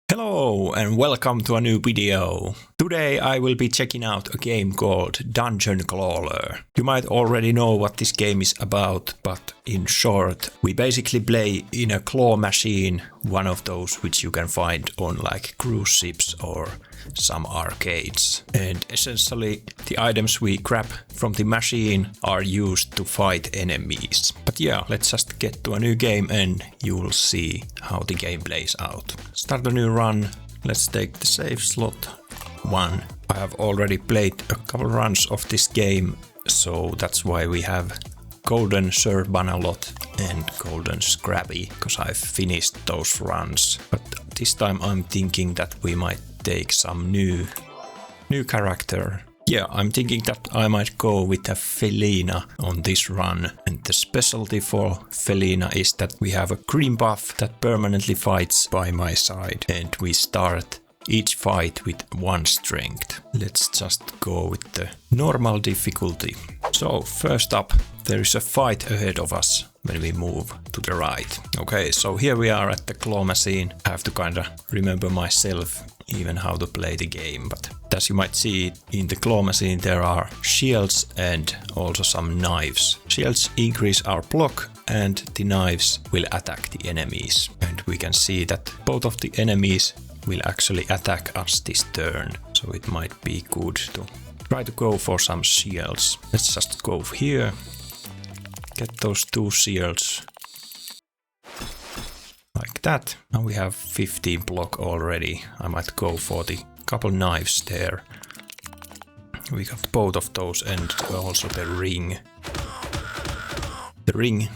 Hello and welcome to a new video. Today I will be checking out a game called Dungeon Clawler. You might already know what this game is about, but in short, we basically play in a claw machine, one of those which you can find on like cruise ships or some arcades. And essentially the items we grab from the machine are used to fight enemies. But yeah, let's just get to a new game and you will see how the game plays out. Start a new run. Let's take the save slot 1. I have already played a couple runs of this game, so that's why we have Golden Sir Banalot and Golden Scrabby, because I've finished those runs. But this time I'm thinking that we might take some new character. Yeah, I'm thinking that I might go with a Felina on this run, and the specialty for Felina is that we have a green buff that permanently fights by my side, and we start each fight with 1 strength. Let's just go with the normal difficulty. So first up, there is a fight ahead of us when we move to the right. Okay, so here we are at the claw machine. I have to kinda remember myself even how to play the game, but as you might see in the claw machine there are shields and also some knives. Shields increase our block and the knives will attack the enemies. And we can see that both of the enemies will actually attack us this turn, so it might be good to try to go for some shields. Let's just go here, get those 2 shields like that. Now we have 15 block already. I might go for the couple knives there. We got both of those and also the ring. The ring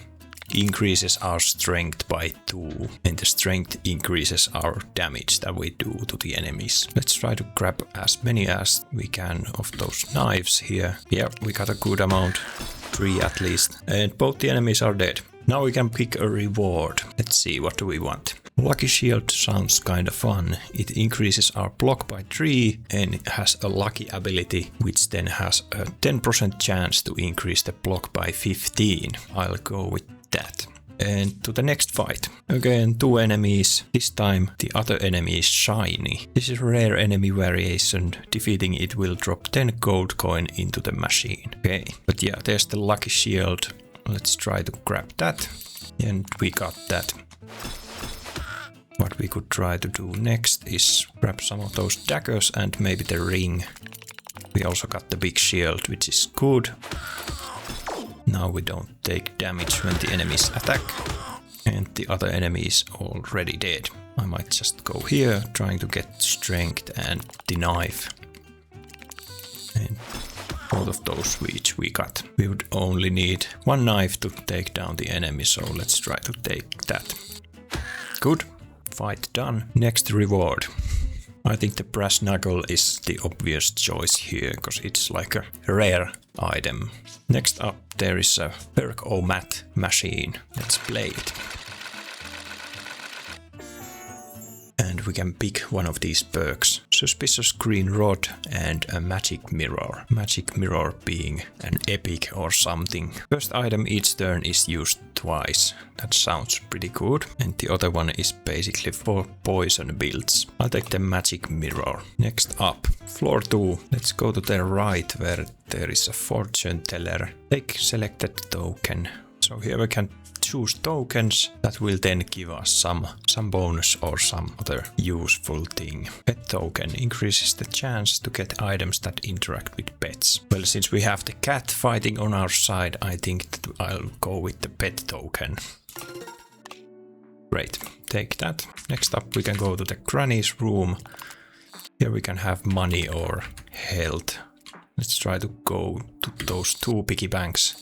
increases our strength by 2, and the strength increases our damage that we do to the enemies. Let's try to grab as many as we can of those knives here. Yeah, we got a good amount, 3 at least, and both the enemies are dead. Now we can pick a reward. Let's see, what do we want? Lucky Shield sounds kinda fun. It increases our block by 3 and it has a lucky ability which then has a 10% chance to increase the block by 15. I'll go with that. And to the next fight. Again, 2 enemies. This time the other enemy is shiny. This is a rare enemy variation. Defeating it will drop 10 gold coin into the machine. Okay, but yeah, there's the Lucky Shield. Let's try to grab that. And we got that. What we could try to do next is grab some of those daggers and maybe the ring. We also got the big shield, which is good. Now we don't take damage when the enemies attack. And the other enemy is already dead. I might just go here, trying to get strength and the knife. And both of those which we got. We would only need 1 knife to take down the enemy, so let's try to take that. Good. Fight done. Next reward. I think the brass knuckle is the obvious choice here, because it's like a rare item. Next up there is a Perk-O-Mat machine. Let's play it. And we can pick one of these perks. Suspicious green rod and a magic mirror. Magic mirror being an epic or something. First item each turn is used twice. That sounds pretty good. And the other one is basically for poison builds. I'll take the magic mirror. Next up, floor 2. Let's go to the right where there is a fortune teller. Take selected token. So here we can choose tokens that will then give us some bonus or some other useful thing. Pet token increases the chance to get items that interact with pets. Well, since we have the cat fighting on our side, I think that I'll go with the pet token. Great, take that. Next up we can go to the granny's room. Here we can have money or health. Let's try to go to those 2 piggy banks.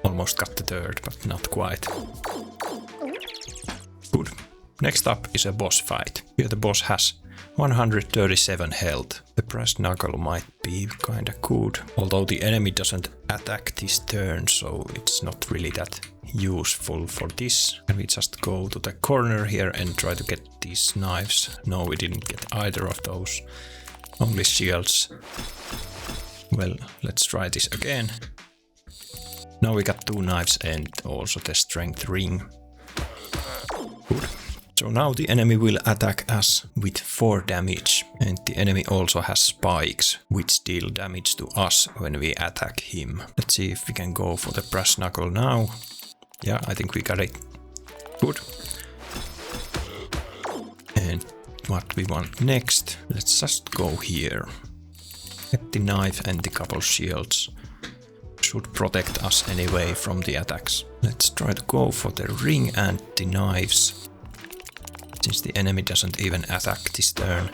Almost got the 3rd, but not quite. Good. Next up is a boss fight. Here the boss has 137 health. The brass knuckle might be kinda good, although the enemy doesn't attack this turn, so it's not really that useful for this. Can we just go to the corner here and try to get these knives? No, we didn't get either of those. Only shields. Well, let's try this again. Now we got 2 knives and also the strength ring. Good. So now the enemy will attack us with 4 damage, and the enemy also has spikes, which deal damage to us when we attack him. Let's see if we can go for the brass knuckle now. Yeah, I think we got it. Good. And what we want next, let's just go here. Get the knife and the couple shields. Should protect us anyway from the attacks. Let's try to go for the ring and the knives. Since the enemy doesn't even attack this turn.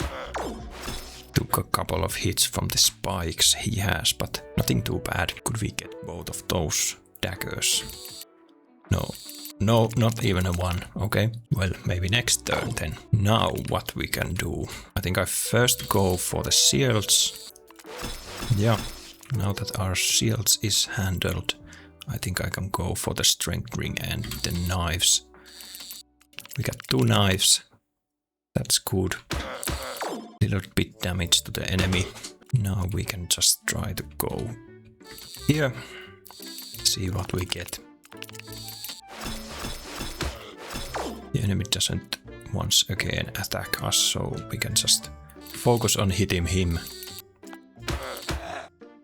Took a couple of hits from the spikes he has, but nothing too bad. Could we get both of those daggers? No, not even a one. Okay, well, maybe next turn then. Now what we can do? I think I first go for the shields. Yeah, now that our shields is handled, I think I can go for the strength ring and the knives. We got 2 knives. That's good. Little bit damage to the enemy. Now we can just try to go here. See what we get. The enemy doesn't once again attack us, so we can just focus on hitting him.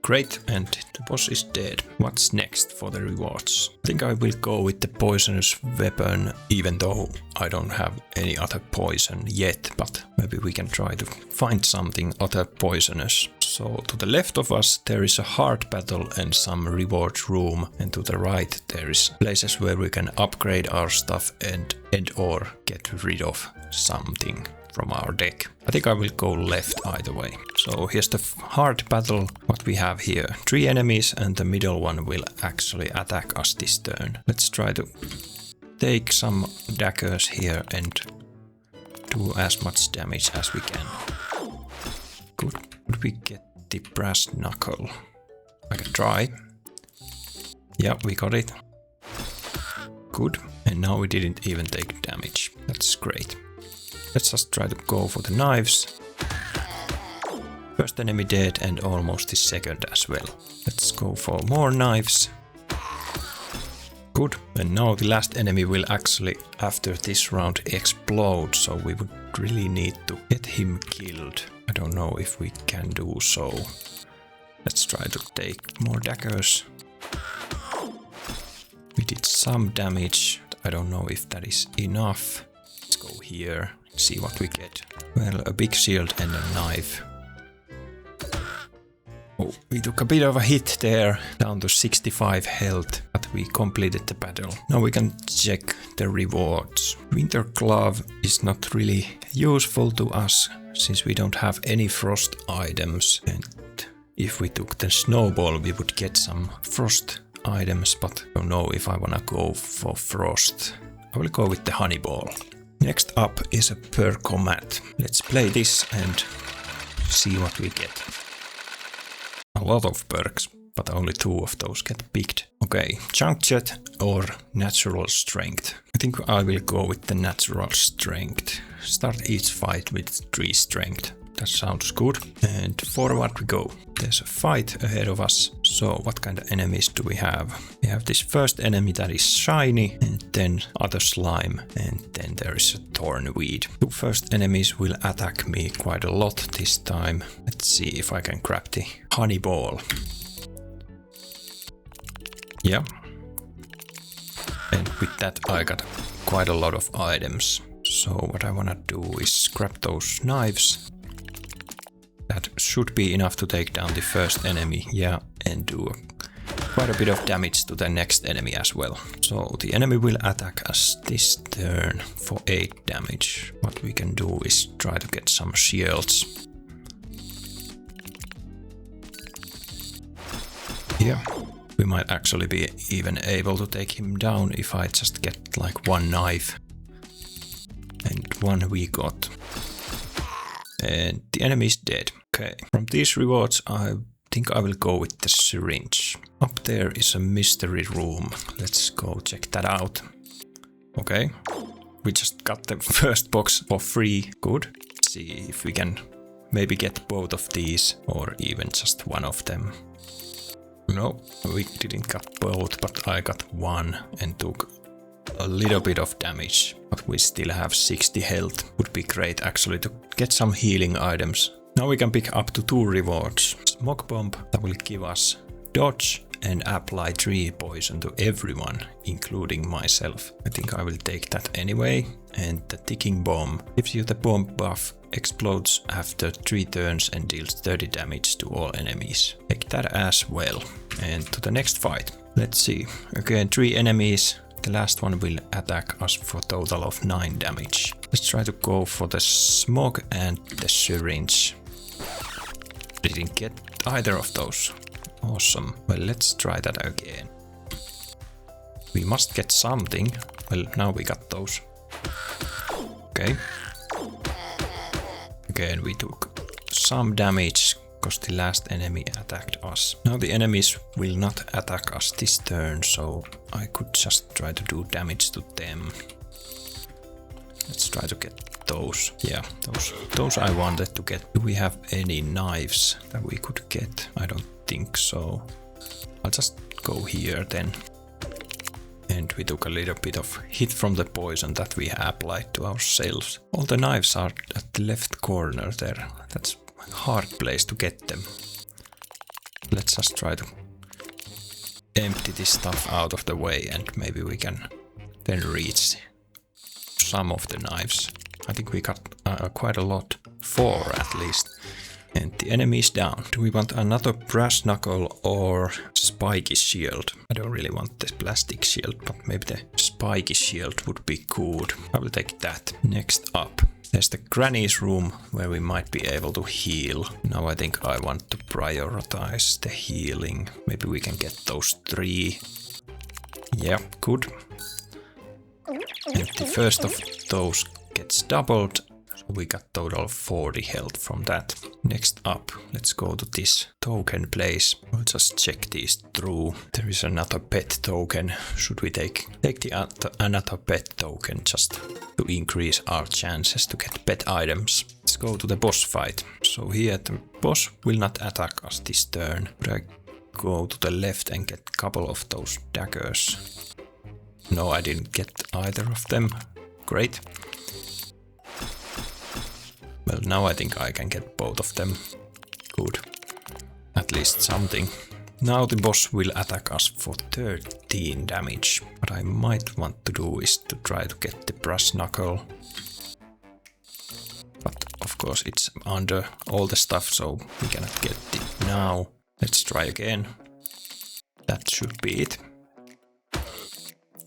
Great, and the boss is dead. What's next for the rewards? I think I will go with the poisonous weapon, even though I don't have any other poison yet, but maybe we can try to find something other poisonous. So to the left of us there is a hard battle and some reward room, and to the right there is places where we can upgrade our stuff and or get rid of something from our deck. I think I will go left either way. So here's the hard battle. What we have here, 3 enemies, and the middle one will actually attack us this turn. Let's try to take some daggers here and do as much damage as we can. Good. Could we get the brass knuckle? I can try. Yeah, we got it. Good. And now we didn't even take damage. That's great. Let's just try to go for the knives. First enemy dead and almost the second as well. Let's go for more knives. Good. And now the last enemy will actually, after this round, explode, so we would really need to get him killed. I don't know if we can do so. Let's try to take more daggers. We did some damage. I don't know if that is enough. Let's go here. See what we get. Well, a big shield and a knife. Oh, we took a bit of a hit there, down to 65 health, but we completed the battle. Now we can check the rewards. Winter Glove is not really useful to us, since we don't have any frost items. And if we took the snowball, we would get some frost items, but I don't know if I wanna go for frost. I will go with the honey ball. Next up is a percomat. Let's play this and see what we get. A lot of perks, but only 2 of those get picked. Okay, junk jet or natural strength. I think I will go with the natural strength. Start each fight with 3 strength. That sounds good. And forward we go. There's a fight ahead of us. So what kind of enemies do we have? We have this first enemy that is shiny, and then other slime, and then there is a thornweed. 2 first enemies will attack me quite a lot this time. Let's see if I can grab the honey ball. Yeah. And with that I got quite a lot of items. So what I wanna do is grab those knives. That should be enough to take down the first enemy, yeah, and do quite a bit of damage to the next enemy as well. So the enemy will attack us this turn for 8 damage. What we can do is try to get some shields. Yeah, we might actually be even able to take him down if I just get like 1 knife. And 1 we got. And the enemy is dead. Okay, from these rewards I think I will go with the syringe. Up there is a mystery room. Let's go check that out. Okay, we just got the first box for free. Good. Let's see if we can maybe get both of these or even just 1 of them. No, we didn't get both, but I got 1 and took a little bit of damage, but we still have 60 health. Would be great actually to get some healing items. Now we can pick up to 2 rewards. Smoke bomb that will give us dodge and apply 3 poison to everyone, including myself. I think I will take that anyway. And the ticking bomb gives you the bomb buff, explodes after 3 turns and deals 30 damage to all enemies. Take that as well. And to the next fight. Let's see. Again, 3 enemies. The last one will attack us for a total of 9 damage. Let's try to go for the smoke and the syringe. Didn't get either of those. Awesome. Well, let's try that again. We must get something. Well, now we got those. Okay. Again, we took some damage because the last enemy attacked us. Now the enemies will not attack us this turn, so I could just try to do damage to them. Let's try to get those. Yeah, those I wanted to get. Do we have any knives that we could get? I don't think so. I'll just go here then. And we took a little bit of hit from the poison that we applied to ourselves. All the knives are at the left corner there. That's a hard place to get them. Let's just try to empty this stuff out of the way and maybe we can then reach some of the knives. I think we got quite a lot. 4 at least. And the enemy is down. Do we want another brass knuckle or spiky shield? I don't really want this plastic shield, but maybe the spiky shield would be good. I will take that. Next up, there's the granny's room where we might be able to heal. Now I think I want to prioritize the healing. Maybe we can get those 3. Yeah, good. And the first of those gets doubled. We got total 40 health from that. Next up, let's go to this token place. We'll just check these through. There is another pet token. Should we take another pet token just to increase our chances to get pet items? Let's go to the boss fight. So here the boss will not attack us this turn. But I go to the left and get a couple of those daggers. No, I didn't get either of them. Great. Well, now I think I can get both of them. Good. At least something. Now the boss will attack us for 13 damage. What I might want to do is to try to get the brass knuckle. But of course it's under all the stuff, so we cannot get it now. Let's try again. That should be it.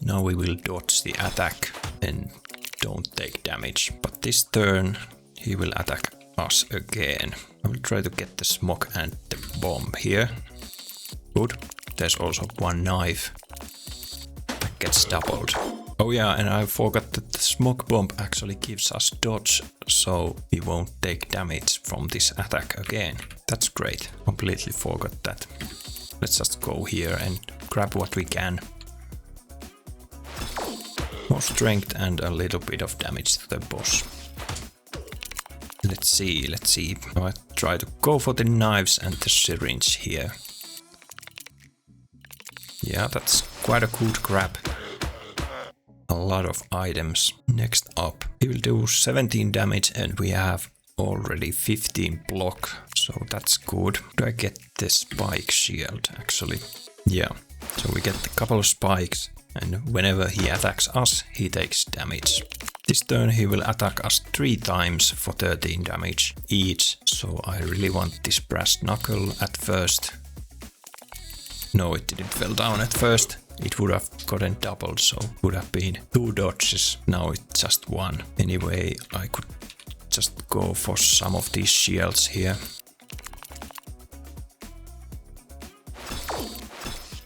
Now we will dodge the attack and don't take damage. But this turn he will attack us again. I will try to get the smoke and the bomb here. Good. There's also 1 knife that gets doubled. Oh yeah, and I forgot that the smoke bomb actually gives us dodge, so we won't take damage from this attack again. That's great. Completely forgot that. Let's just go here and grab what we can. More strength and a little bit of damage to the boss. Let's see. I try to go for the knives and the syringe here. Yeah, that's quite a good grab. A lot of items. Next up, he will do 17 damage and we have already 15 block, so that's good. Do I get the spike shield actually? Yeah, so we get a couple of spikes and whenever he attacks us, he takes damage. This turn he will attack us 3 times for 13 damage each, so I really want this brass knuckle at first. No, it didn't fall down at first. It would have gotten doubled, so it would have been 2 dodges. Now it's just 1. Anyway, I could just go for some of these shields here.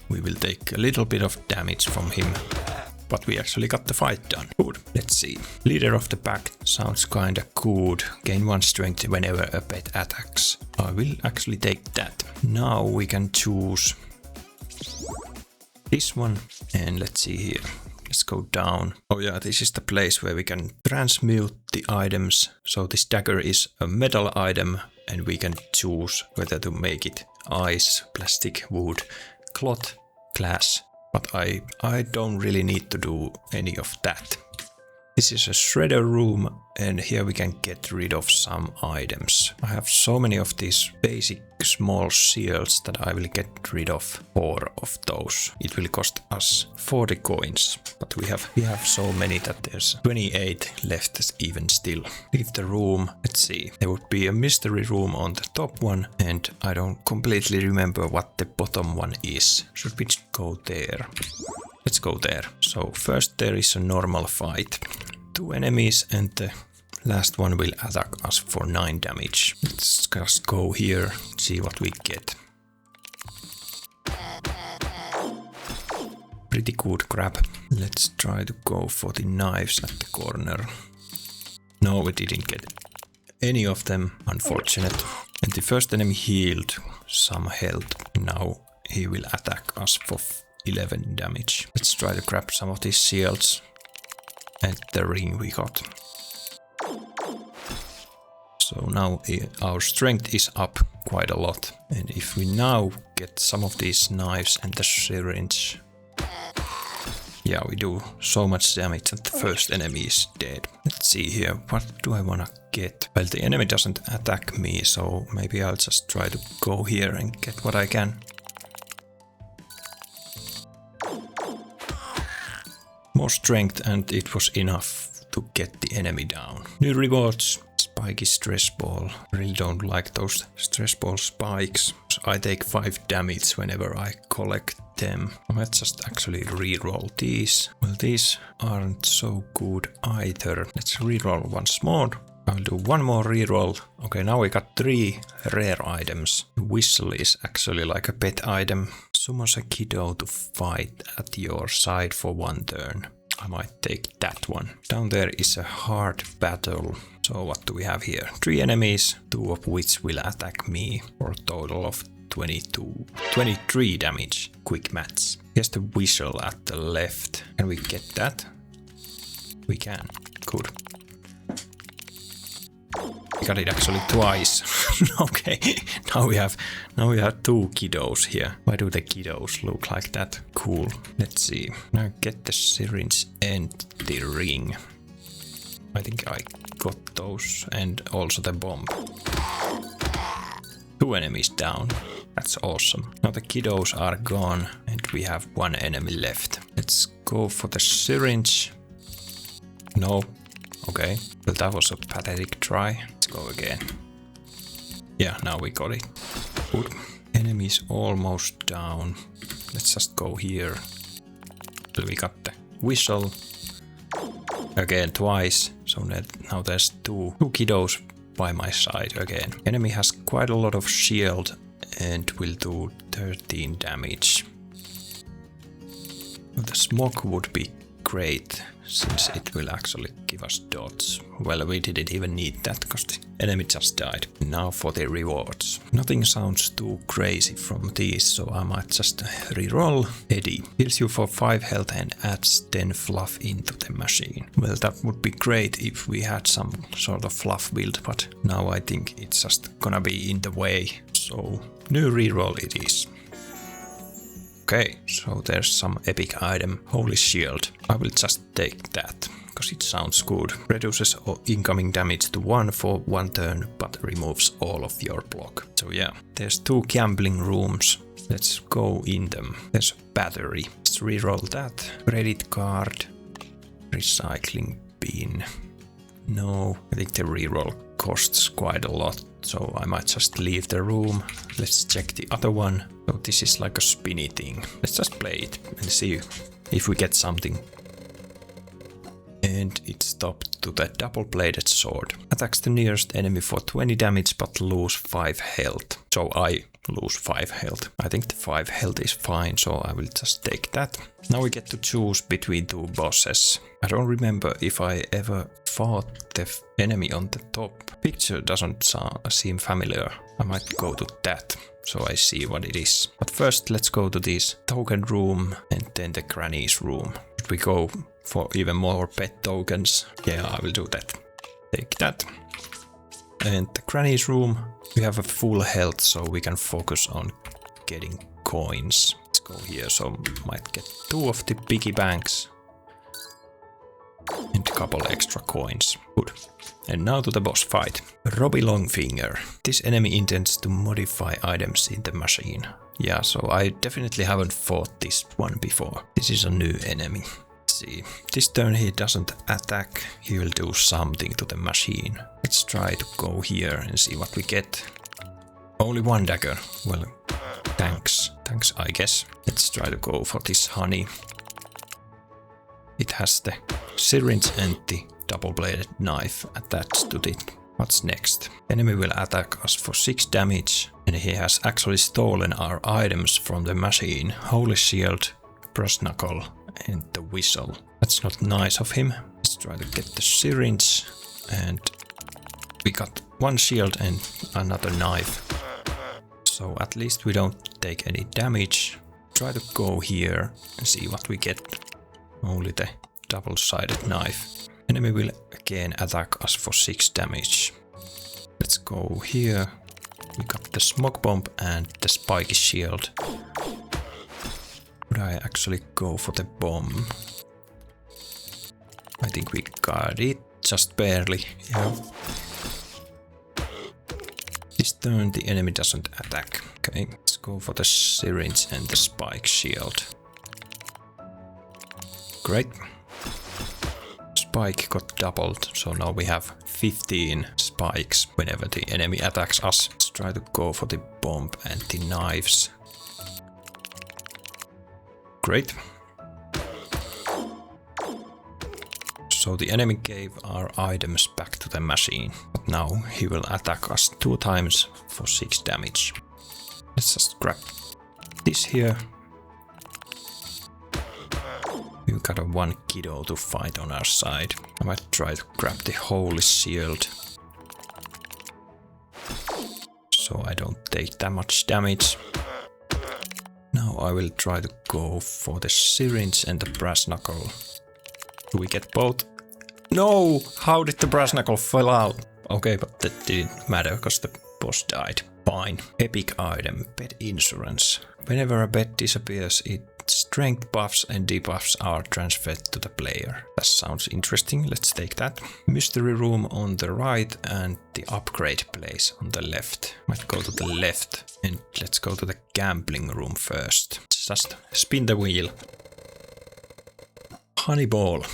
We will take a little bit of damage from him. But we actually got the fight done. Good. Let's see. Leader of the pack sounds kinda good. Gain 1 strength whenever a pet attacks. I will actually take that. Now we can choose this one. And let's see here. Let's go down. Oh yeah, this is the place where we can transmute the items. So this dagger is a metal item and we can choose whether to make it ice, plastic, wood, cloth, glass, But I don't really need to do any of that. This is a shredder room, and here we can get rid of some items. I have so many of these basic small shields that I will get rid of 4 of those. It will cost us 40 coins, but we have so many that there's 28 left even still. Leave the room. Let's see. There would be a mystery room on the top one, and I don't completely remember what the bottom one is. Should we go there? Let's go there. So first there is a normal fight. 2 enemies and the last one will attack us for 9 damage. Let's just go here, see what we get. Pretty good crap. Let's try to go for the knives at the corner. No, we didn't get any of them, unfortunate. And the first enemy healed some health. Now he will attack us for 11 damage. Let's try to grab some of these shields and the ring we got. So now our strength is up quite a lot. And if we now get some of these knives and the syringe, yeah, we do so much damage that the first enemy is dead. Let's see here, what do I wanna get? Well, the enemy doesn't attack me, so maybe I'll just try to go here and get what I can. More strength, and it was enough to get the enemy down. New rewards. Spiky stress ball. Really don't like those stress ball spikes. I take 5 damage whenever I collect them. I might just actually reroll these. Well, these aren't so good either. Let's reroll once more. I'll do one more reroll. Okay, now we got 3 rare items. The whistle is actually like a pet item. Summons a kiddo to fight at your side for 1 turn. I might take that one. Down there is a hard battle. So what do we have here? 3 enemies, 2 of which will attack me for a total of 23 damage. Quick match. Here's the whistle at the left. Can we get that? We can. Good. We got it actually twice. Okay, now we have 2 kiddos here. Why do the kiddos look like that? Cool. Let's see. Now get the syringe and the ring. I think I got those, and also the bomb. 2 enemies down. That's awesome. Now the kiddos are gone and we have 1 enemy left. Let's go for the syringe. No. Okay, well that was a pathetic try. Let's go again. Yeah, now we got it. Good. Enemies almost down. Let's just go here. We got the whistle. Again twice. So now there's 2 kiddos by my side again. Enemy has quite a lot of shield and will do 13 damage. The smoke would be great, since it will actually give us dots. Well, we didn't even need that because the enemy just died. Now for the rewards. Nothing sounds too crazy from these, so I might just reroll. Eddie heals you for 5 health and adds 10 fluff into the machine. Well, that would be great if we had some sort of fluff build, but now I think it's just gonna be in the way. So new reroll it is. Okay, so there's some epic item, Holy Shield. I will just take that, because it sounds good. Reduces incoming damage to 1 for 1 turn, but removes all of your block. So yeah, there's 2 gambling rooms. Let's go in them. There's a battery. Let's reroll that. Credit card. Recycling bin. No, I think the reroll costs quite a lot, so I might just leave the room. Let's check the other one. So this is like a spinny thing. Let's just play it and see if we get something. And it stopped to the double-bladed sword. Attacks the nearest enemy for 20 damage but lose 5 health. So I lose 5 health. I think the 5 health is fine, so I will just take that. Now we get to choose between 2 bosses. I don't remember if I ever fought the enemy on the top. Picture doesn't seem familiar. I might go to that, so I see what it is. But first let's go to this token room and then the granny's room. Should we go for even more pet tokens? Yeah, I will do that. Take that. And the granny's room, we have a full health, so we can focus on getting coins. Let's go here, so might get 2 of the piggy banks. And a couple extra coins. Good. And now to the boss fight. Robbie Longfinger. This enemy intends to modify items in the machine. Yeah, so I definitely haven't fought this one before. This is a new enemy. Let's see. This turn he doesn't attack, he will do something to the machine. Let's try to go here and see what we get. Only 1 dagger. Well, thanks. Thanks, I guess. Let's try to go for this honey. It has the syringe and the double-bladed knife attached to it. What's next? Enemy will attack us for 6 damage, and he has actually stolen our items from the machine. Holy Shield, Brass Knuckle, and the Whistle. That's not nice of him. Let's try to get the syringe, and we got 1 shield and another knife. So at least we don't take any damage. Try to go here and see what we get. Only the double-sided knife. Enemy will again attack us for 6 damage. Let's go here. We got the smoke bomb and the spiky shield. Would I actually go for the bomb? I think we got it. Just barely. Yeah. This turn the enemy doesn't attack. Okay, let's go for the syringe and the spike shield. Great. Spike got doubled, so now we have 15 spikes whenever the enemy attacks us. Let's try to go for the bomb and the knives. Great. So the enemy gave our items back to the machine, but now he will attack us 2 times for 6 damage. Let's just grab this here. We've got a 1 kiddo to fight on our side. I might try to grab the Holy Shield, so I don't take that much damage. Now I will try to go for the syringe and the brass knuckle. Do we get both? No! How did the brass knuckle fall out? Okay, but that didn't matter because the boss died. Fine. Epic item, pet insurance. Whenever a pet disappears, its strength buffs and debuffs are transferred to the player. That sounds interesting, let's take that. Mystery room on the right and the upgrade place on the left. Might go to the left and let's go to the gambling room first. Just spin the wheel. Honey ball.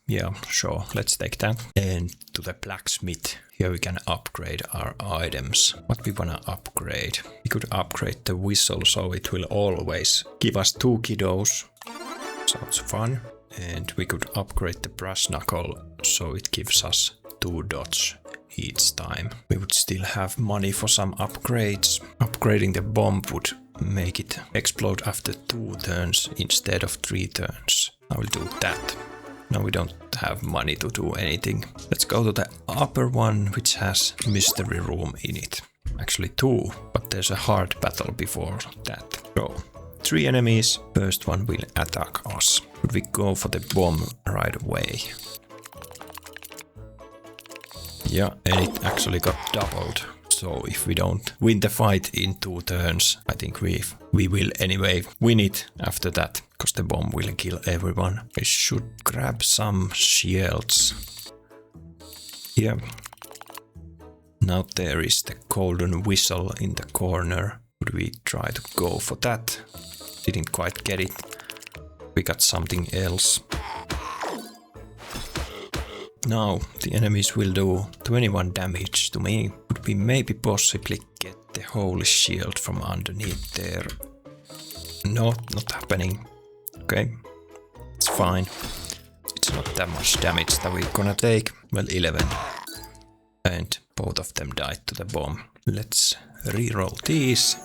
Yeah, sure, let's take that. And to the blacksmith. Here we can upgrade our items. What we wanna upgrade? We could upgrade the whistle so it will always give us 2 kiddos. Sounds fun. And we could upgrade the brass knuckle so it gives us 2 dots each time. We would still have money for some upgrades. Upgrading the bomb would make it explode after 2 turns instead of 3 turns. I will do that. Now we don't have money to do anything. Let's go to the upper one, which has mystery room in it. Actually 2, but there's a hard battle before that. So 3 enemies, first one will attack us. Could we go for the bomb right away? Yeah, and it actually got doubled. So if we don't win the fight in 2 turns, I think we will anyway win it after that, because the bomb will kill everyone. We should grab some shields. Yeah. Now there is the golden whistle in the corner. Would we try to go for that? Didn't quite get it. We got something else. Now the enemies will do 21 damage to me. Could we maybe possibly get the Holy Shield from underneath there? No, not happening. Okay, it's fine. It's not that much damage that we're gonna take. Well, 11. And both of them died to the bomb. Let's reroll these.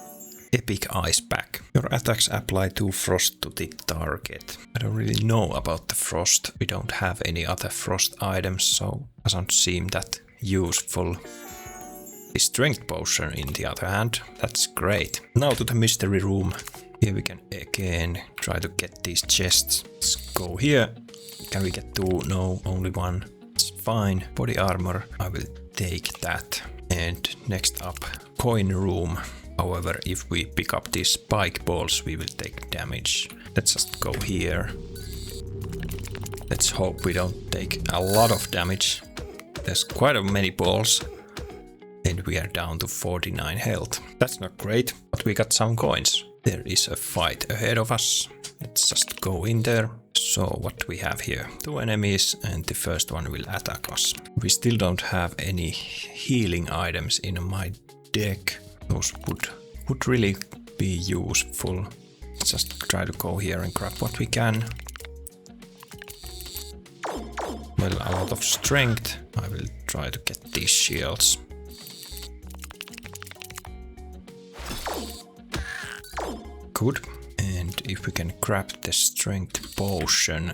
Epic Ice Pack. Your attacks apply 2 frost to the target. I don't really know about the frost. We don't have any other frost items, so it doesn't seem that useful. The strength potion in the other hand, that's great. Now to the mystery room. Here we can again try to get these chests. Let's go here. Can we get 2? No, only 1. It's fine. Body armor, I will take that. And next up, coin room. However, if we pick up these spike balls, we will take damage. Let's just go here. Let's hope we don't take a lot of damage. There's quite a many balls. And we are down to 49 health. That's not great, but we got some coins. There is a fight ahead of us. Let's just go in there. So what we have here? 2 enemies and the first one will attack us. We still don't have any healing items in my deck. Those would really be useful. Let's just try to go here and grab what we can. Well, a lot of strength. I will try to get these shields. Good. And if we can grab the strength potion,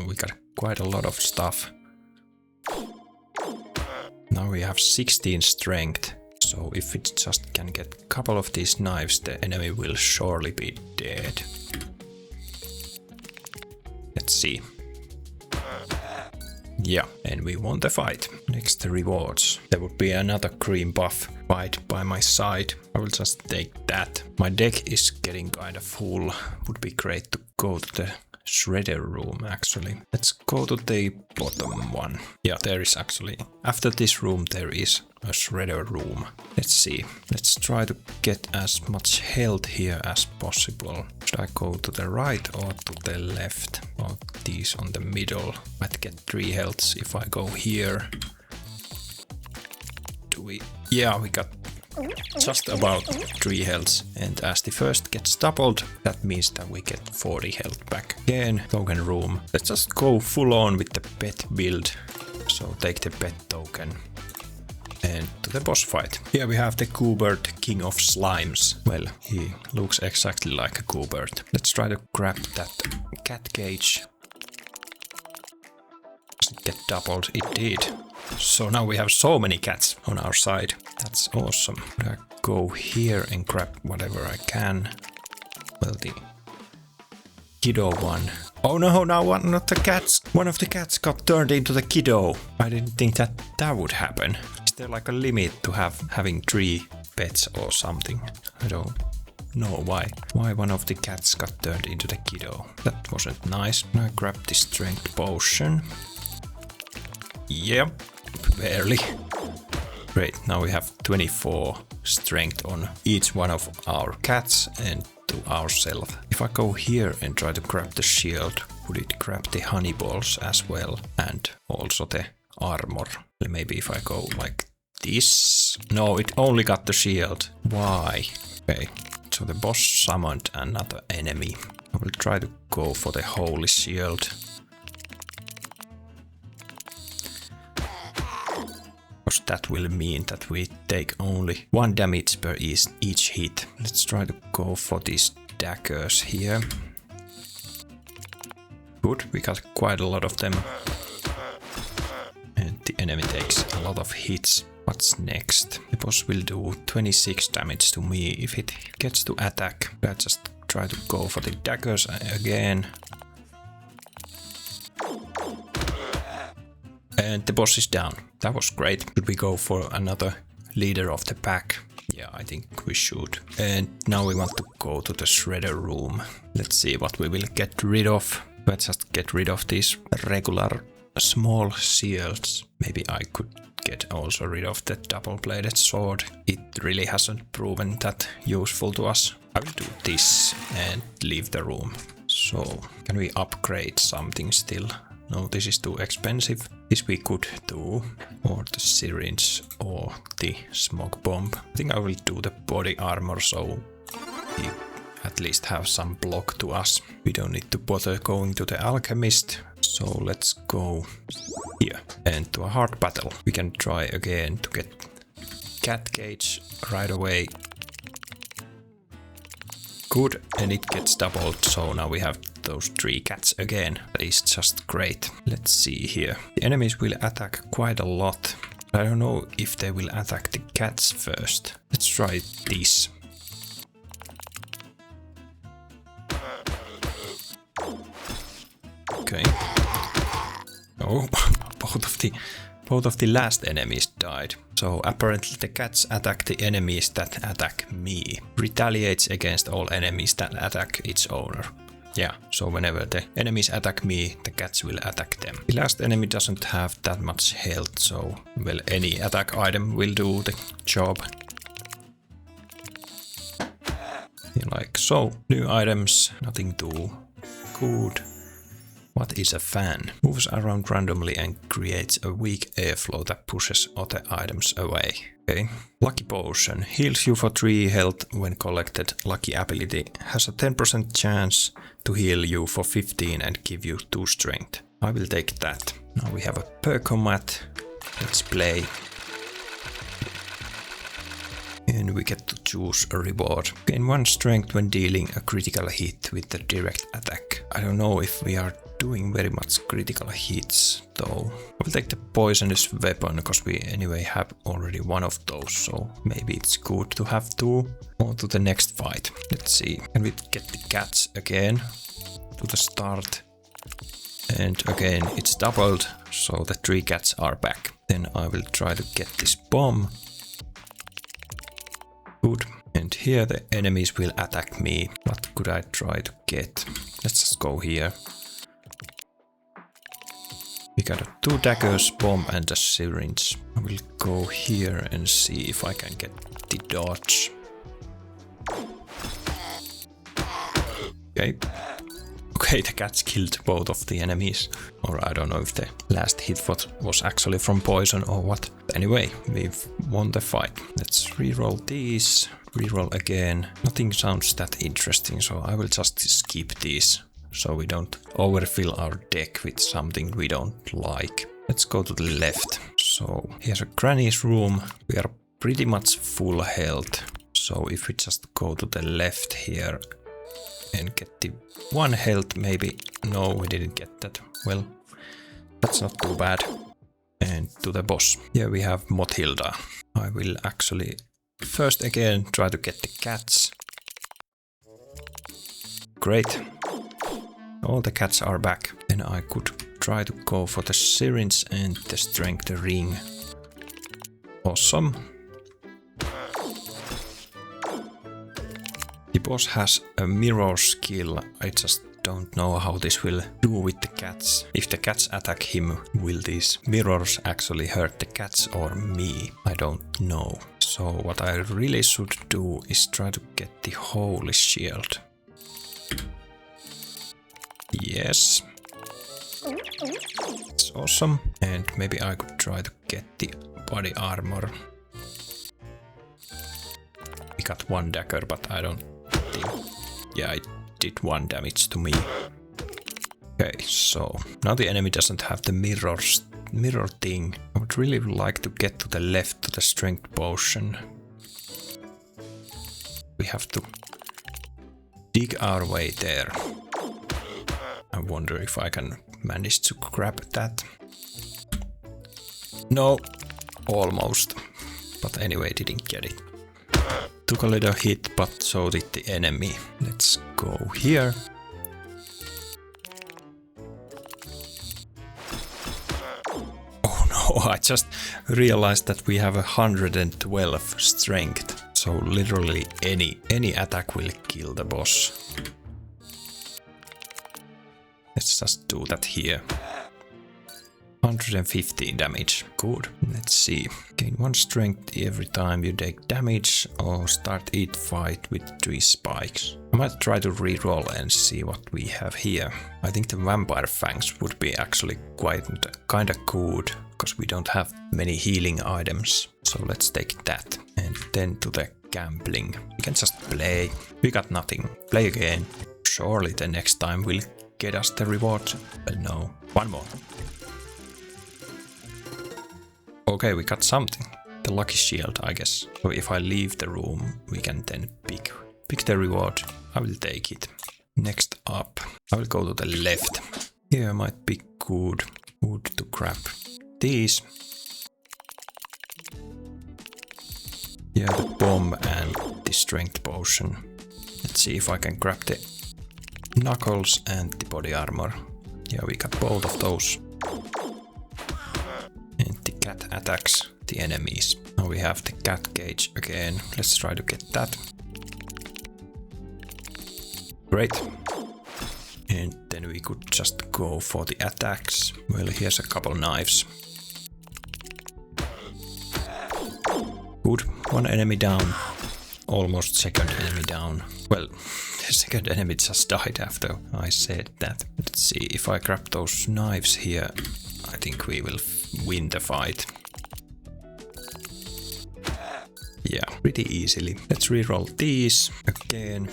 we got quite a lot of stuff. Now we have 16 strength, so if we just can get a couple of these knives, the enemy will surely be dead. Let's see. Yeah, and we won the fight. Next, the rewards. There would be another green buff right by my side. I will just take that. My deck is getting kind of full. Would be great to go to the shredder room actually. Let's go to the bottom one. Yeah, there is actually. After this room there is a shredder room. Let's see. Let's try to get as much health here as possible. Should I go to the right or to the left? Or these on the middle? Might get 3 healths if I go here. Do we? Yeah, we got just about 3 healths, and as the first gets doubled, that means that we get 40 health back. Again, token room. Let's just go full on with the pet build. So take the pet token and to the boss fight. Here we have the Goobert, King of Slimes. Well, he looks exactly like a Goobert. Let's try to grab that cat cage. Does it get doubled? It did. So now we have so many cats on our side. That's awesome. I go here and grab whatever I can. Well, the kiddo one. Oh no, now one of the cats. One of the cats got turned into the kiddo. I didn't think that that would happen. Is there like a limit to having 3 pets or something? I don't know why. Why one of the cats got turned into the kiddo? That wasn't nice. I grabbed the strength potion. Yep, barely. Great, now we have 24 strength on each one of our cats and to ourselves. If I go here and try to grab the shield, would it grab the honey balls as well? And also the armor. Maybe if I go like this. No, it only got the shield. Why? Okay, so the boss summoned another enemy. I will try to go for the holy shield. Because that will mean that we take only 1 damage per each hit. Let's try to go for these daggers here. Good, we got quite a lot of them. And the enemy takes a lot of hits. What's next? The boss will do 26 damage to me if it gets to attack. Let's just try to go for the daggers again. And the boss is down. That was great. Should we go for another leader of the pack? Yeah, I think we should. And now we want to go to the shredder room. Let's see what we will get rid of. Let's just get rid of these regular small shields. Maybe I could get also rid of the double-bladed sword. It really hasn't proven that useful to us. I will do this and leave the room. So, can we upgrade something still? No, this is too expensive. This we could do, or the syringe, or the smoke bomb. I think I will do the body armor, so we at least have some block to us. We don't need to bother going to the alchemist, so let's go here and to a hard battle. We can try again to get cat cage right away. Good, and it gets doubled, so now we have those 3 cats again. That is just great. Let's see here. The enemies will attack quite a lot. I don't know if they will attack the cats first. Let's try this. Okay. Oh, both of the Both of the last enemies died. So apparently the cats attack the enemies that attack me. Retaliates against all enemies that attack its owner. Yeah, so whenever the enemies attack me, the cats will attack them. The last enemy doesn't have that much health, so well, any attack item will do the job. Like so. New items, nothing too good. What is a fan? Moves around randomly and creates a weak airflow that pushes other items away. Okay. Lucky potion. Heals you for 3 health when collected. Lucky ability. Has a 10% chance to heal you for 15 and give you 2 strength. I will take that. Now we have a per combat. Let's play. And we get to choose a reward. Gain 1 strength when dealing a critical hit with the direct attack. I don't know if we are doing very much critical hits though. I will take the poisonous weapon because we anyway have already 1 of those, so maybe it's good to have 2. On to the next fight. Let's see. Can we get the cats again to the start? And again it's doubled, so the 3 cats are back. Then I will try to get this bomb. Good. And here the enemies will attack me. What could I try to get? Let's just go here. We got 2 daggers, bomb and a syringe. I will go here and see if I can get the dodge. Okay. Okay, the cats killed both of the enemies. Or I don't know if the last hit was actually from poison or what. Anyway, we've won the fight. Let's reroll these. Reroll again. Nothing sounds that interesting, so I will just skip these. So we don't overfill our deck with something we don't like. Let's go to the left. So here's a granny's room. We are pretty much full health. So if we just go to the left here and get the 1 health maybe. No, we didn't get that. Well, that's not too bad. And to the boss. Here we have Mothilda. I will actually first again try to get the cats. Great. All the cats are back. Then I could try to go for the syringe and the strength ring. Awesome. The boss has a mirror skill. I just don't know how this will do with the cats. If the cats attack him, will these mirrors actually hurt the cats or me? I don't know. So what I really should do is try to get the holy shield. Yes. It's awesome. And maybe I could try to get the body armor. We got 1 dagger, but I don't think... Yeah, it did 1 damage to me. Okay, so now the enemy doesn't have the mirror thing. I would really like to get to the left to the strength potion. We have to dig our way there. I wonder if I can manage to grab that. No, almost. But anyway, didn't get it. Took a little hit, but so did the enemy. Let's go here. Oh no, I just realized that we have 112 strength. So literally any attack will kill the boss. Let's just do that here. 115 damage. Good. Let's see. Gain 1 strength every time you take damage or start each fight with 3 spikes. I might try to reroll and see what we have here. I think the vampire fangs would be actually kinda good, because we don't have many healing items. So let's take that. And then to the gambling. We can just play. We got nothing. Play again. Surely the next time will get us the reward. But no. 1 more. Okay, we got something. The lucky shield, I guess. So if I leave the room, we can then pick the reward. I will take it. Next up, I will go to the left. Here might be good to grab these. Yeah, the bomb and the strength potion. Let's see if I can grab the knuckles and the body armor. Yeah, we got both of those. And the attacks the enemies. Now we have the cat cage again. Let's try to get that. Great. And then we could just go for the attacks. Well, here's a couple knives. Good. One enemy down. Almost second enemy down. Well, the second enemy just died after I said that. Let's see, if I grab those knives here, I think we will win the fight. Yeah, pretty easily. Let's reroll these again.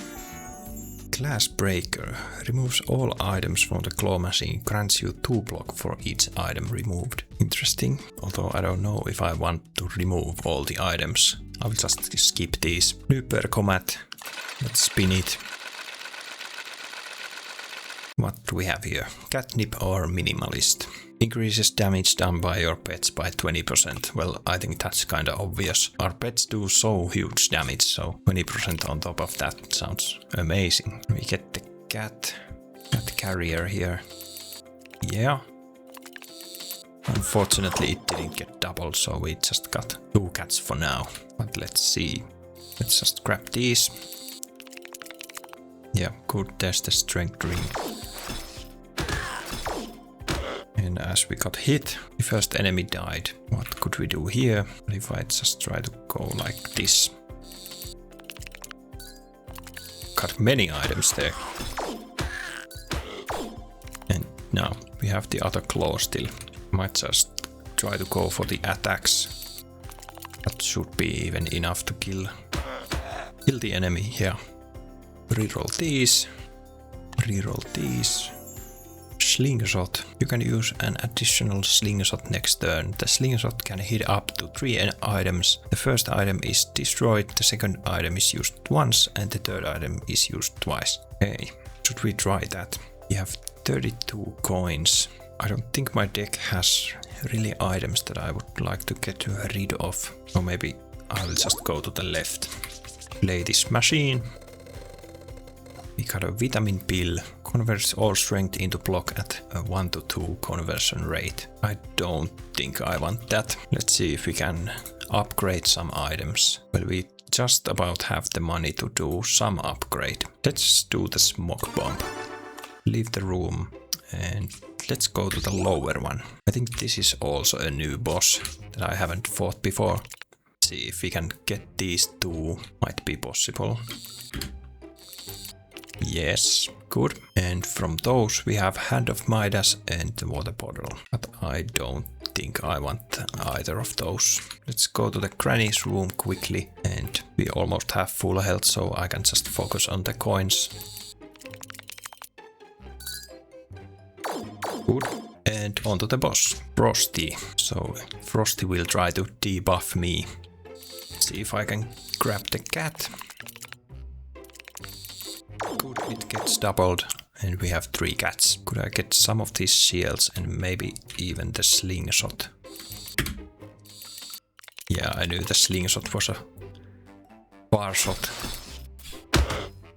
Glass Breaker removes all items from the claw machine, grants you 2 block for each item removed. Interesting, although I don't know if I want to remove all the items. I will just skip these. New Percomat. Let's spin it. What do we have here? Catnip or Minimalist. Increases damage done by your pets by 20%. Well, I think that's kinda obvious. Our pets do so huge damage, so 20% on top of that sounds amazing. We get the cat carrier here. Yeah. Unfortunately it didn't get doubled, so we just got 2 cats for now. But let's see. Let's just grab these. Yeah, good, there's the strength ring. And as we got hit, the first enemy died. What could we do here? If I just try to go like this. Got many items there. And now we have the other claw still. Might just try to go for the attacks. That should be even enough to kill the enemy. Yeah. Reroll these. Reroll these. Slingshot. You can use an additional slingshot next turn. The slingshot can hit up to 3 items. The first item is destroyed, the second item is used once, and the third item is used twice. Okay, should we try that? We have 32 coins. I don't think my deck has really items that I would like to get rid of. Or maybe I will just go to the left. Play this machine. We got a vitamin pill. Converts all strength into block at a 1-to-2 conversion rate. I don't think I want that. Let's see if we can upgrade some items. Well, we just about have the money to do some upgrade. Let's do the smoke bomb. Leave the room and let's go to the lower one. I think this is also a new boss that I haven't fought before. Let's see if we can get these 2. Might be possible. Yes, good. And from those we have Hand of Midas and the water bottle. But I don't think I want either of those. Let's go to the granny's room quickly. And we almost have full health, so I can just focus on the coins. Good. And onto the boss, Frosty. So Frosty will try to debuff me. See if I can grab the cat. Good, it gets doubled and we have 3 cats. Could I get some of these shields and maybe even the slingshot? Yeah, I knew the slingshot was a bar shot.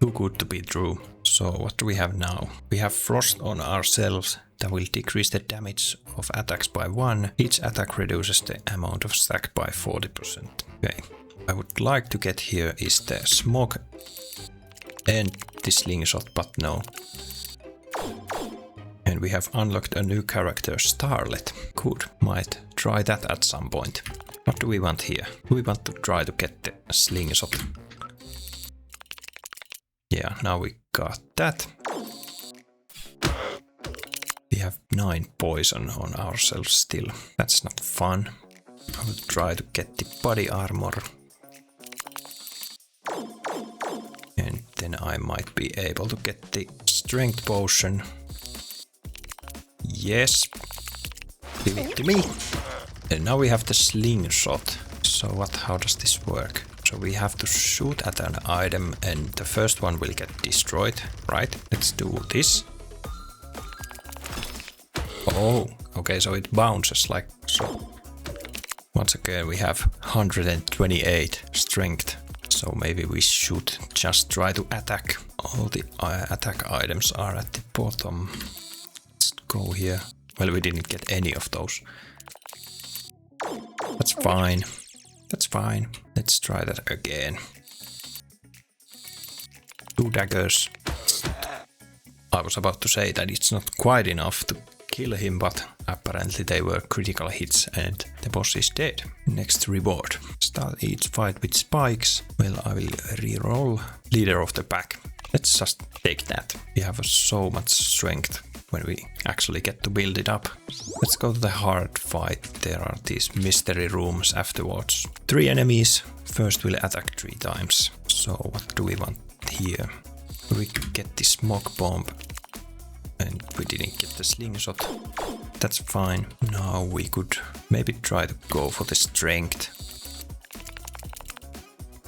Too good to be true. So what do we have now? We have Frost on ourselves that will decrease the damage of attacks by 1. Each attack reduces the amount of stack by 40%. Okay, I would like to get here is the smoke and the slingshot, but no. And we have unlocked a new character, Starlet. Good, might try that at some point. What do we want here? Do we want to try to get the slingshot? Yeah, now we got that. We have 9 poison on ourselves still. That's not fun. I will try to get the body armor. And then I might be able to get the strength potion. Yes. Give it to me. And now we have the slingshot. So how does this work? So we have to shoot at an item and the first one will get destroyed, right? Let's do this. Oh, okay, so it bounces like so. Once again, we have 128 strength. So maybe we should just try to attack. All the attack items are at the bottom. Let's go here. Well, we didn't get any of those. That's fine. That's fine. Let's try that again. 2 daggers. I was about to say that it's not quite enough to kill him, but apparently they were critical hits and the boss is dead. Next reward. Start each fight with spikes. Well, I will reroll. Leader of the pack. Let's just take that. We have so much strength when we actually get to build it up. Let's go to the hard fight. There are these mystery rooms afterwards. 3 enemies. First we'll attack 3 times. So what do we want here? We could get the smoke bomb. And we didn't get the slingshot. That's fine. Now we could maybe try to go for the strength.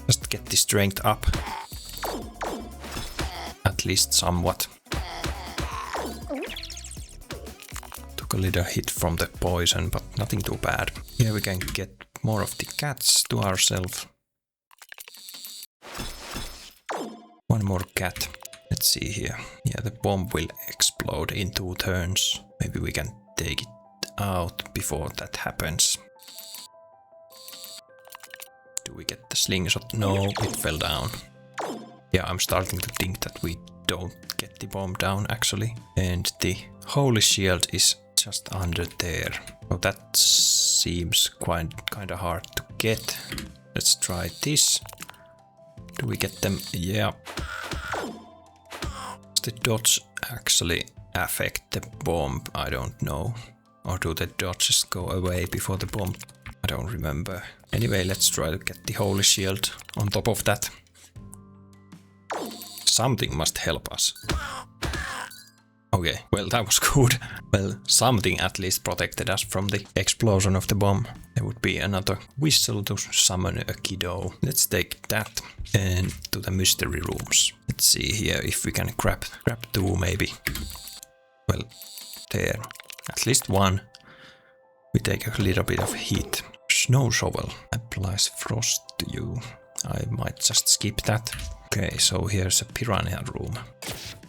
Just get the strength up. At least somewhat. Took a little hit from the poison, but nothing too bad. Here we can get more of the cats to ourselves. One more cat. Let's see here. Yeah, the bomb will explode in 2 turns. Maybe we can take it out before that happens. Do we get the slingshot? No, it fell down. Yeah, I'm starting to think that we don't get the bomb down actually. And the holy shield is just under there. So that seems kinda hard to get. Let's try this. Do we get them? Yeah. Does the dodge actually affect the bomb? I don't know. Or do the dodges go away before the bomb? I don't remember. Anyway, let's try to get the holy shield on top of that. Something must help us. Okay, well that was good. Well, something at least protected us from the explosion of the bomb. There would be another whistle to summon a kiddo. Let's take that and to the mystery rooms. Let's see here if we can grab 2 maybe. Well, there. At least 1. We take a little bit of heat. Snow shovel applies frost to you. I might just skip that. Okay, so here's a piranha room.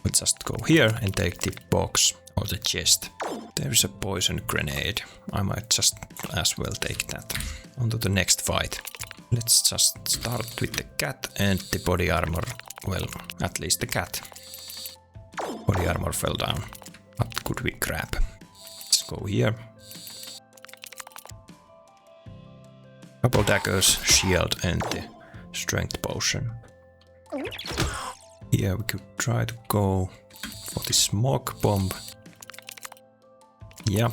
We'll just go here and take the box or the chest. There's a poison grenade. I might just as well take that. On to the next fight. Let's just start with the cat and the body armor. Well, at least the cat. Body armor fell down. What could we grab? Let's go here. Couple daggers, shield and the strength potion. Here we could try to go for the smoke bomb. Yeah.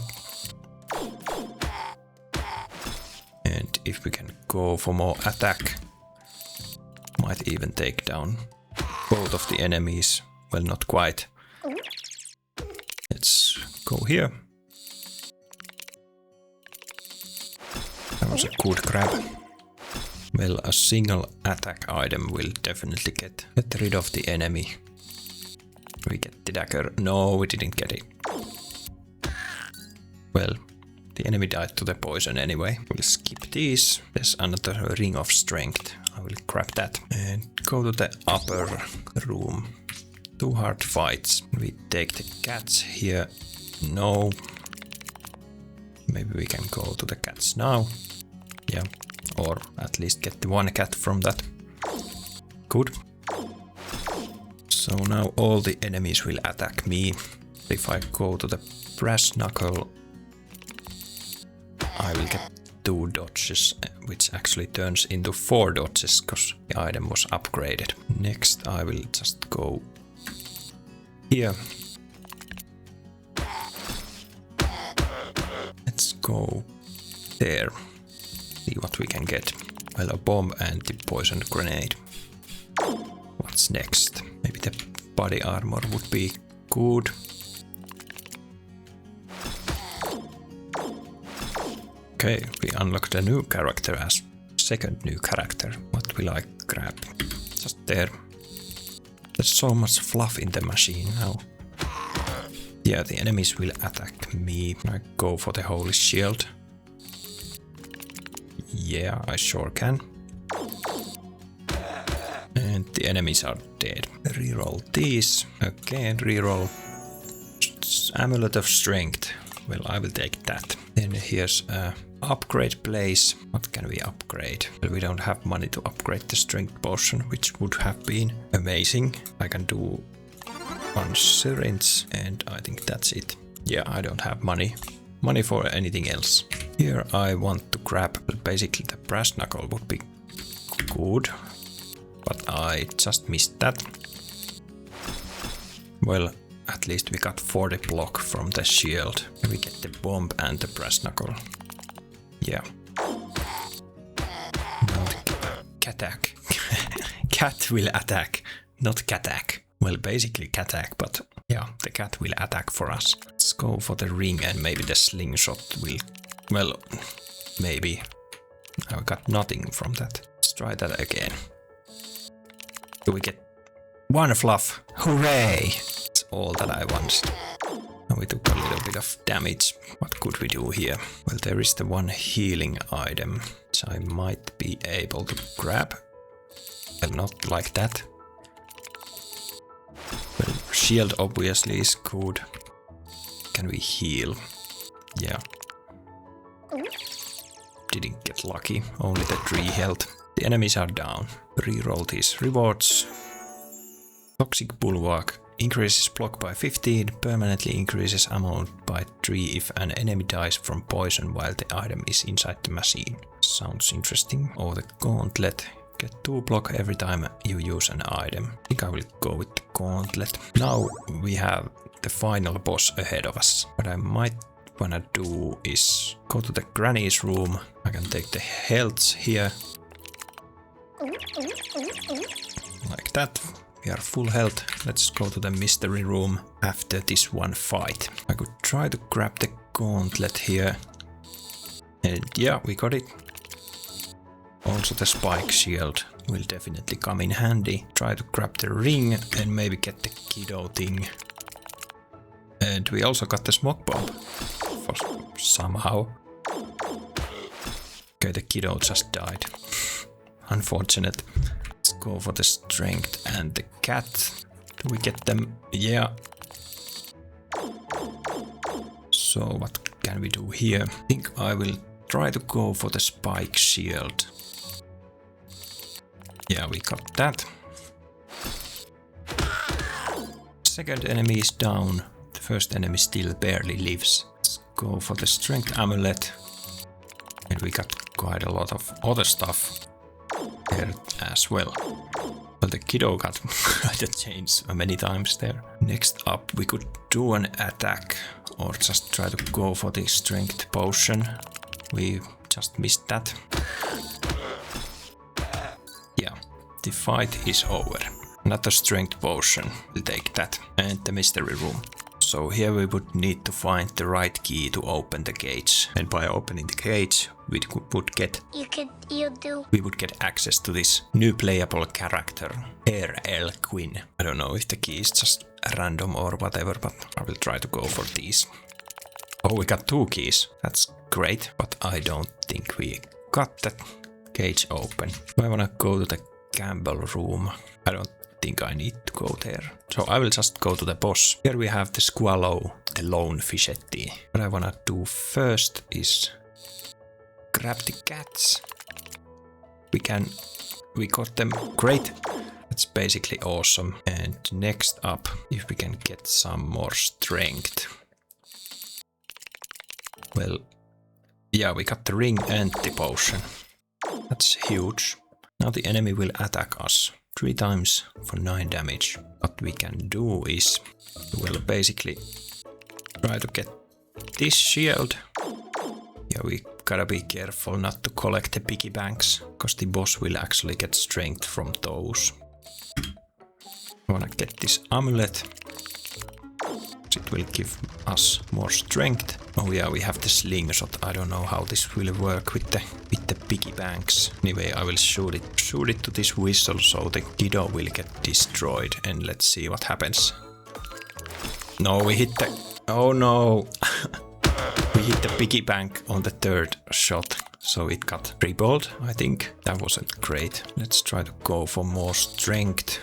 And if we can go for more attack, might even take down both of the enemies. Well, not quite. Let's go here. That was a good grab. Well, a single attack item will definitely get rid of the enemy. We get the dagger. No, we didn't get it. Well, the enemy died to the poison anyway. We'll skip these. There's another ring of strength. I will grab that and go to the upper room. 2 hard fights. We take the cats here. No. Maybe we can go to the cats now. Yeah. Or at least get the 1 cat from that. Good. So now all the enemies will attack me. If I go to the brass knuckle, I will get 2 dodges, which actually turns into 4 dodges because the item was upgraded. Next I will just go here. Let's go there. See what we can get. Well, a bomb and the poison grenade. What's next? Maybe the body armor would be good. Okay, we unlocked a new character as second new character. What will I grab? Just there. There's so much fluff in the machine now. Yeah, the enemies will attack me. I go for the holy shield. Yeah, I sure can. And the enemies are dead. Reroll these. Again, reroll. Amulet of Strength. Well, I will take that. Then here's a upgrade place. What can we upgrade? Well, we don't have money to upgrade the strength potion, which would have been amazing. I can do 1 syringe and I think that's it. Yeah, I don't have money for anything else. Here I want to grab, well, basically the brass knuckle would be good, but I just missed that. Well, at least we got 40 block from the shield. We get the bomb and the brass knuckle. Yeah. Now the cattack. Cat will attack, not cattack. Well, basically cattack, but yeah, the cat will attack for us. Let's go for the ring and maybe the slingshot will... Well, maybe. I got nothing from that. Let's try that again. Do we get 1 fluff? Hooray! That's all that I wanted. And we took a little bit of damage. What could we do here? Well, there is the 1 healing item, which I might be able to grab. Well, not like that. Well, shield obviously is good. Can we heal? Yeah. Didn't get lucky, only the 3 health. The enemies are down. Reroll these rewards. Toxic Bulwark. Increases block by 15, permanently increases amount by 3 if an enemy dies from poison while the item is inside the machine. Sounds interesting. Or the Gauntlet. Get 2 block every time you use an item. I think I will go with the Gauntlet. Now we have the final boss ahead of us. What I might wanna do is go to the Granny's room. I can take the healths here. Like that. We are full health. Let's go to the mystery room after this 1 fight. I could try to grab the Gauntlet here. And yeah, we got it. Also the spike shield will definitely come in handy. Try to grab the ring and maybe get the kiddo thing. And we also got the smoke bomb. For somehow. Okay, the kiddo just died. Unfortunate. Let's go for the strength and the cat. Do we get them? Yeah. So what can we do here? I think I will try to go for the spike shield. Yeah, we got that. Second enemy is down. The first enemy still barely lives. Let's go for the strength amulet. And we got quite a lot of other stuff there as well. Well, the kiddo got the chains many times there. Next up, we could do an attack or just try to go for the strength potion. We just missed that. Yeah, the fight is over. Another strength potion, we'll take that. And the mystery room. So here we would need to find the right key to open the cage. And by opening the cage, we would get access to this new playable character, R.L. Quinn. I don't know if the key is just random or whatever, but I will try to go for these. Oh, we got 2 keys. That's great, but I don't think we got that cage open. I wanna go to the gamble room. I don't think I need to go there. So I will just go to the boss. Here we have the Squallow, the lone fishetti. What I wanna do first is grab the cats. We got them. Great. That's basically awesome. And next up, if we can get some more strength. Well, yeah, we got the ring and the potion. That's huge. Now the enemy will attack us 3 times for 9 damage. What we can do is, well, basically try to get this shield. Yeah, we gotta be careful not to collect the piggy banks, because the boss will actually get strength from those. I wanna get this amulet. It will give us more strength. Oh yeah, we have the slingshot. I don't know how this will work with the piggy banks. Anyway, I will shoot it to this whistle so the kiddo will get destroyed. And let's see what happens. No, we hit the... Oh no! We hit the piggy bank on the 3rd shot. So it got tripled, I think. That wasn't great. Let's try to go for more strength.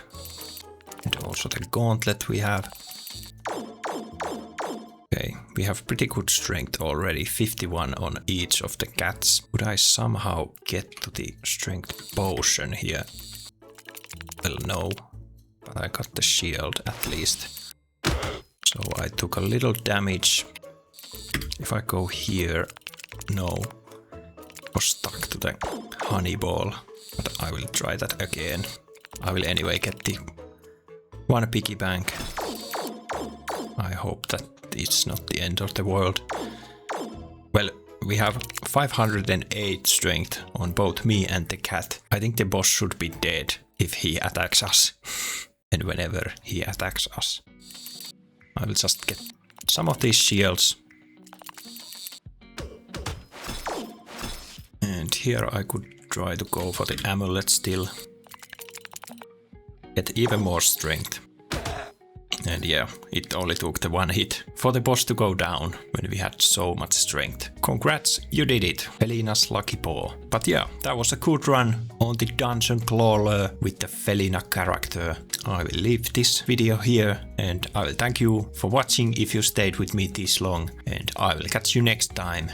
And also the gauntlet we have. Okay, we have pretty good strength already, 51 on each of the cats. Would I somehow get to the strength potion here? Well, no, but I got the shield at least. So I took a little damage. If I go here, no. I was stuck to the honey ball, but I will try that again. I will anyway get the one piggy bank. I hope that it's not the end of the world. Well, we have 508 strength on both me and the cat. I think the boss should be dead if he attacks us. And whenever he attacks us. I will just get some of these shields. And here I could try to go for the amulet still. Get even more strength. And yeah, it only took the one hit for the boss to go down when we had so much strength. Congrats, you did it, Felina's lucky paw. But yeah, that was a good run on the dungeon Clawler with the Felina character. I will leave this video here and I will thank you for watching if you stayed with me this long, and I will catch you next time.